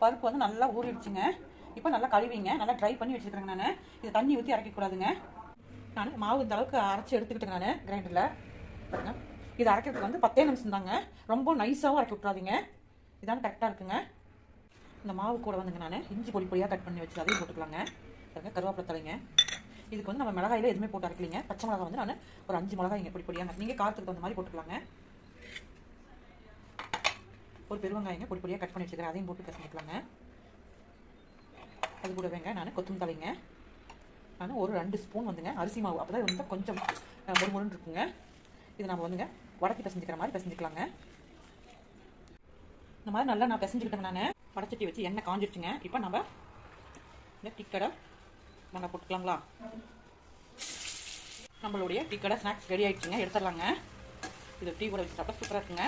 பருப்பு வந்து நல்லா ஊறிடுச்சுங்க. இப்போ நல்லா கழுவிங்க, நல்லா ட்ரை பண்ணி வச்சுருக்கிறேங்க. நான் இது தண்ணி ஊற்றி அரைக்கக்கூடாதுங்க. நான் மாவு இந்த அளவுக்கு அரைச்சி எடுத்துக்கிட்டேங்க நான் கிரைண்டரில். பாருங்க, இது அரைக்கிறதுக்கு வந்து 10 நிமிஷம் தாங்க. ரொம்ப நைஸாகவும் அரைக்க விட்றாதீங்க. இதான் கரெக்டாக இருக்குங்க. இந்த மாவு கூட வந்துங்க நான் இஞ்சி பொடி பொடியாக கட் பண்ணி வச்சு அதையும் போட்டுக்கலாங்க. பாருங்க, கருவேப்பிலை தலைங்க. இதுக்கு வந்து நம்ம மிளகாயில் எதுவுமே போட்டு அரைக்கலிங்க. பச்சை மிளகாய் வந்து நான் ஒரு 5 மிளகாய்ங்க பொடி பொடியாக. நீங்கள் காரத்துக்கு தகுந்த மாதிரி போட்டுக்கலாங்க. ஒரு பெருவங்காயங்க பொடி பொடியாக கட் பண்ணி வச்சுக்கிறேன், அதையும் போட்டு பிசைஞ்சிக்கலாங்க. அது கூட வேங்க நான் கொத்தமல்லி தலைங்க. நான் ஒரு 2 ஸ்பூன் வந்துங்க அரிசி மாவு, அப்போ தான் வந்து கொஞ்சம் முறுமுறுன்னு இருக்குங்க. இது நம்ம வந்துங்க வடக்கி பிசைஞ்சிக்கிற மாதிரி பிசைஞ்சிக்கலாங்க. இந்த மாதிரி நல்லா நான் பிசைஞ்சிக்கிட்டேங்க. நான் வடச்சட்டி வச்சு எண்ணெய் காஞ்சிடுச்சுங்க. இப்போ நம்ம இந்த டீக்கடை மண்ணை போட்டுக்கலாங்களா? நம்மளுடைய டீக்கடை ஸ்நாக்ஸ் ரெடி ஆகிடுச்சுங்க. எடுத்துடலாங்க. இது டீ கூட வச்சு சாப்பிட்டா சூப்பராக இருக்குங்க.